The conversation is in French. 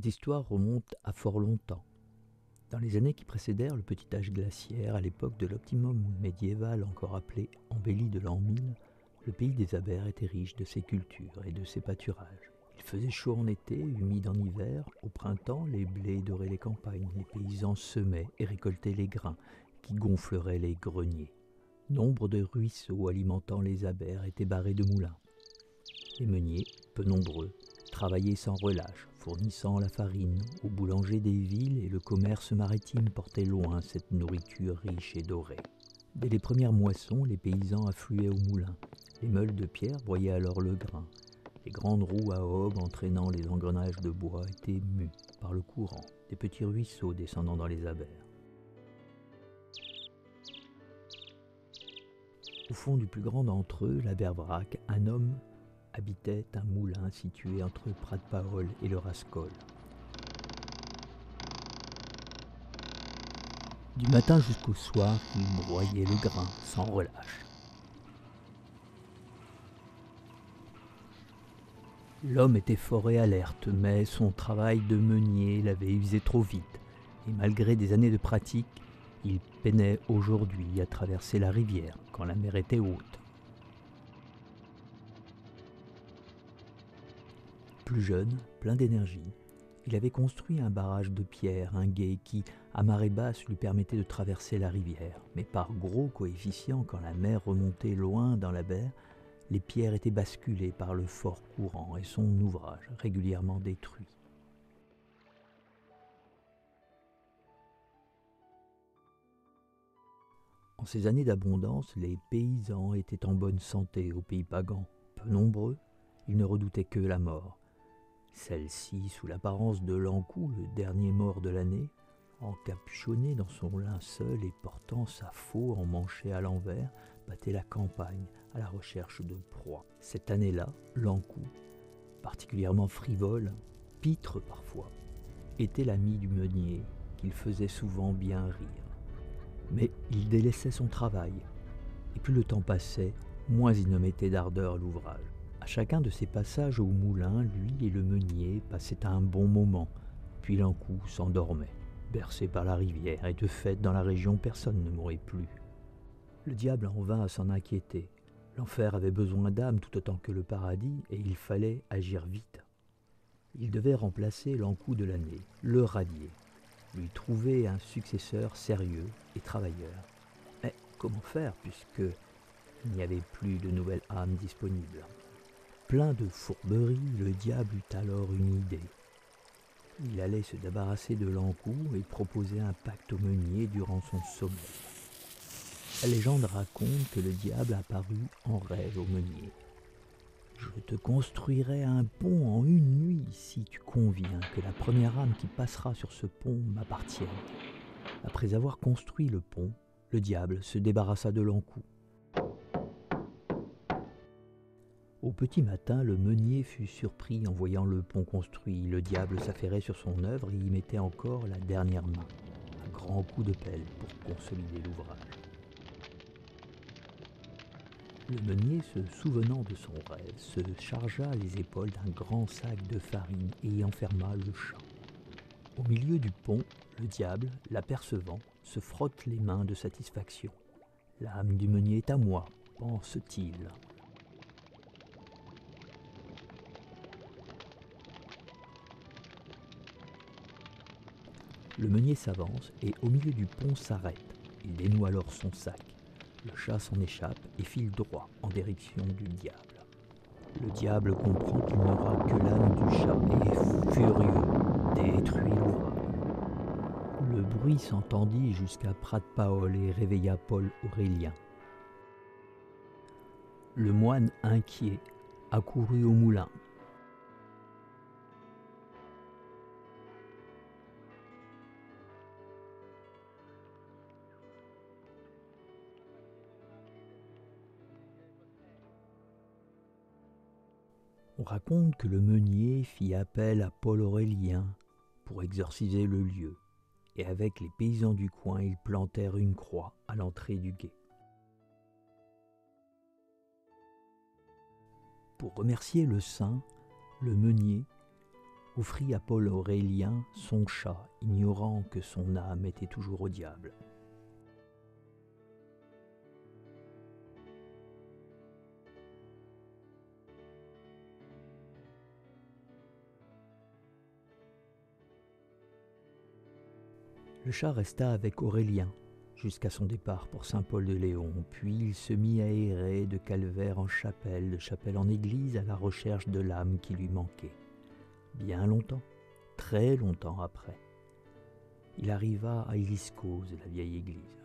Cette histoire remonte à fort longtemps. Dans les années qui précédèrent le petit âge glaciaire, à l'époque de l'optimum médiéval encore appelé embellie de l'an 1000, le pays des Abers était riche de ses cultures et de ses pâturages. Il faisait chaud en été, humide en hiver. Au printemps, les blés doraient les campagnes, les paysans semaient et récoltaient les grains qui gonfleraient les greniers. Nombre de ruisseaux alimentant les Abers étaient barrés de moulins. Les meuniers, peu nombreux, travaillaient sans relâche, fournissant la farine aux boulangers des villes, et le commerce maritime portait loin cette nourriture riche et dorée. Dès les premières moissons, les paysans affluaient aux moulins. Les meules de pierre broyaient alors le grain. Les grandes roues à aubes entraînant les engrenages de bois étaient mues par le courant des petits ruisseaux descendant dans les Abers. Au fond du plus grand d'entre eux, l'Abervrac, un homme habitait un moulin situé entre Prat-Paol et le Rascol. Du matin jusqu'au soir, il broyait le grain sans relâche. L'homme était fort et alerte, mais son travail de meunier l'avait usé trop vite, et malgré des années de pratique, il peinait aujourd'hui à traverser la rivière quand la mer était haute. Plus jeune, plein d'énergie, il avait construit un barrage de pierre, un gué qui, à marée basse, lui permettait de traverser la rivière. Mais par gros coefficient, quand la mer remontait loin dans la baie, les pierres étaient basculées par le fort courant et son ouvrage régulièrement détruit. En ces années d'abondance, les paysans étaient en bonne santé au pays pagan. Peu nombreux, ils ne redoutaient que la mort. Celle-ci, sous l'apparence de l'Ankou, le dernier mort de l'année, encapuchonné dans son linceul et portant sa faux emmanchée à l'envers, battait la campagne à la recherche de proies. Cette année-là, l'Ankou, particulièrement frivole, pitre parfois, était l'ami du meunier qu'il faisait souvent bien rire. Mais il délaissait son travail, et plus le temps passait, moins il ne mettait d'ardeur à l'ouvrage. À chacun de ces passages au moulin, lui et le meunier passaient un bon moment, puis l'Ankou s'endormait, bercé par la rivière, et de fait, dans la région, personne ne mourait plus. Le diable en vint à s'en inquiéter. L'enfer avait besoin d'âmes tout autant que le paradis, et il fallait agir vite. Il devait remplacer l'Ankou de l'année, le radier, lui trouver un successeur sérieux et travailleur. Mais comment faire, puisque il n'y avait plus de nouvelles âmes disponibles? Plein de fourberies, le diable eut alors une idée. Il allait se débarrasser de l'Ankou et proposer un pacte au meunier durant son sommeil. La légende raconte que le diable apparut en rêve au meunier. « Je te construirai un pont en une nuit si tu conviens que la première âme qui passera sur ce pont m'appartienne. » Après avoir construit le pont, le diable se débarrassa de l'Ankou. Au petit matin, le meunier fut surpris en voyant le pont construit. Le diable s'affairait sur son œuvre et y mettait encore la dernière main, un grand coup de pelle pour consolider l'ouvrage. Le meunier, se souvenant de son rêve, se chargea les épaules d'un grand sac de farine et y enferma le chat. Au milieu du pont, le diable, l'apercevant, se frotte les mains de satisfaction. « L'âme du meunier est à moi, pense-t-il. » Le meunier s'avance et au milieu du pont s'arrête. Il dénoue alors son sac. Le chat s'en échappe et file droit en direction du diable. Le diable comprend qu'il n'aura que l'âme du chat et est furieux, détruit l'ouvrage. Le bruit s'entendit jusqu'à Prat-Paol et réveilla Paul Aurélien. Le moine inquiet accourut au moulin. On raconte que le meunier fit appel à Paul Aurélien pour exorciser le lieu, et avec les paysans du coin, ils plantèrent une croix à l'entrée du gué. Pour remercier le saint, le meunier offrit à Paul Aurélien son chat, ignorant que son âme était toujours au diable. Le chat resta avec Aurélien jusqu'à son départ pour Saint-Paul-de-Léon, puis il se mit à errer de calvaire en chapelle, de chapelle en église, à la recherche de l'âme qui lui manquait. Bien longtemps, très longtemps après, il arriva à Éliscose, la vieille église.